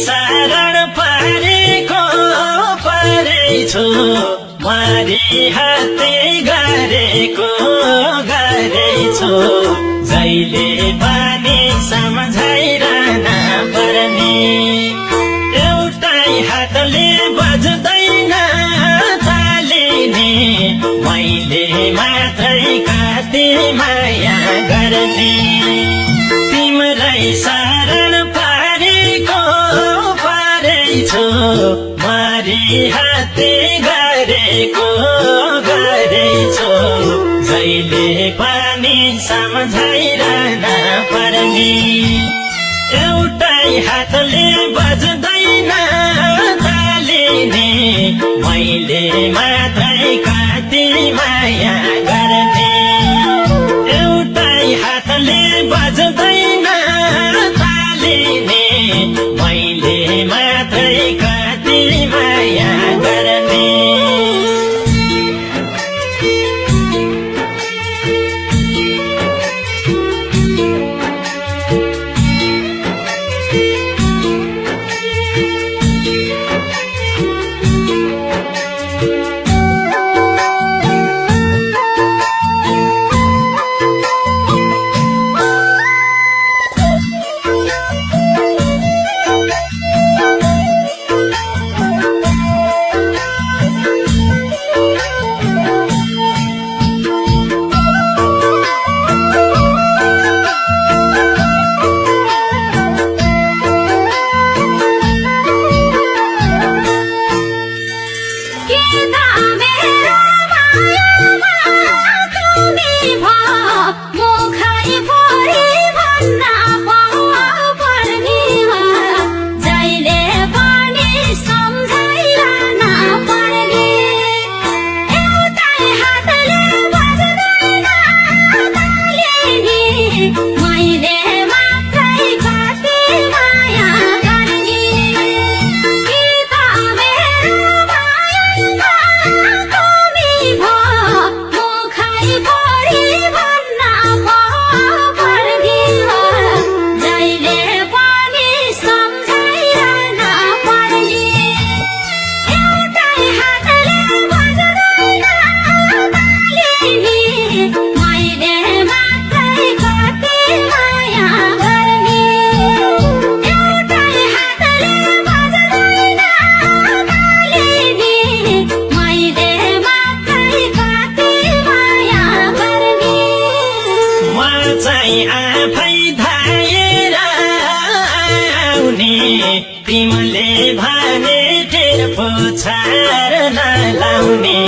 शरण परेको परेछु मारी हाते गरेको गरेछु जहिले पनि सम्झाइरहन पर्ने एउटै हातले बज्दैन तालिने मैले मात्रै कति माया गर्ने तिम्रै शरण परेको परेछु मारी हाते गरेको गरेछु जहिले पनि सम्झाइरहन पर्ने एउटै हातले बज्दैन तालिने मैले मात्रै कति माया गर्ने एउटै हातले बज्दैन तालिने मैले मात्रै कति माया गर्ने तिमीले भने फेर पुछार नलाउने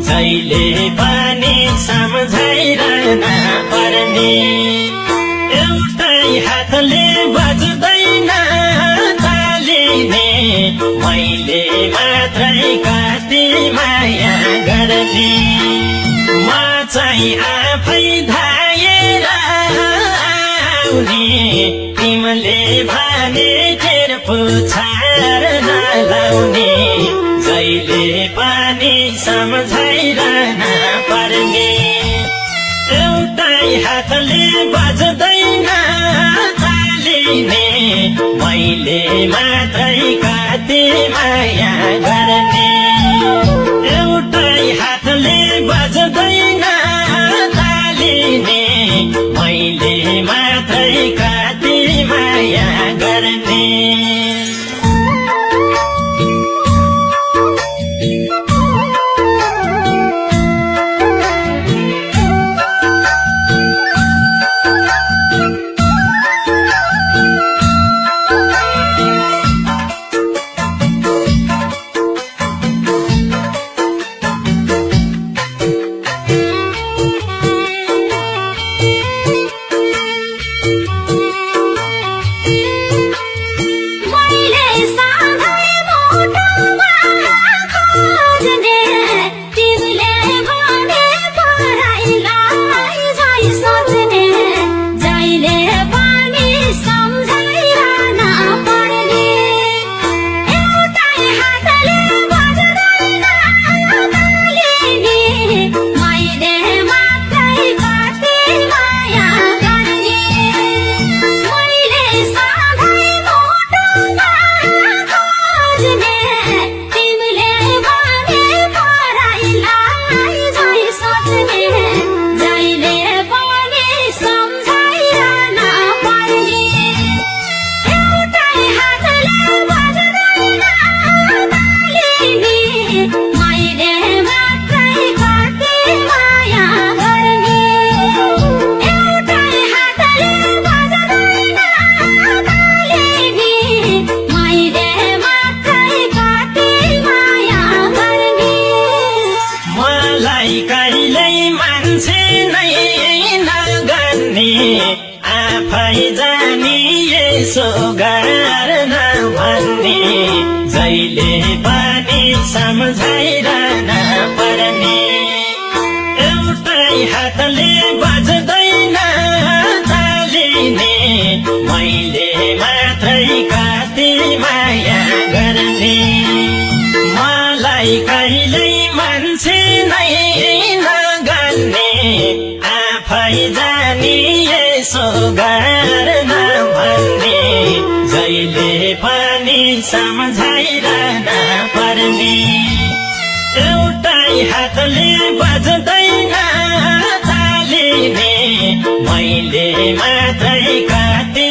जहिले पनि सम्झाइरहन पर्ने एउटै हातले बज्दैन तालिने मैले मात्रै कति माया गर्ने म चाहिँ आफै धाएर आउने तिमीले भने टेर पुछार नलाउने जहिले पनि सम्झाइरहन पर्ने एउटै हातले बज्दैन तालिने मैले मात्रै कति माया गर्ने एउटै हातले बज्दैन तालिने मैले मात्रै कति माया गर्ने आफै जानी यसो गर्न भन्ने जहिले पनि सम्झाइरहन पर्ने एउटै हातले बज्दैन तालिने मैले मात्रै कति माया गर्ने मलाई कहिल्यै मान्छे नै नगर्ने आफै जानी यसो गर्न भन्ने जहिले पनि सम्झाइरहन पर्ने एउटै हातले बज्दैन तालिने मैले मात्रै कति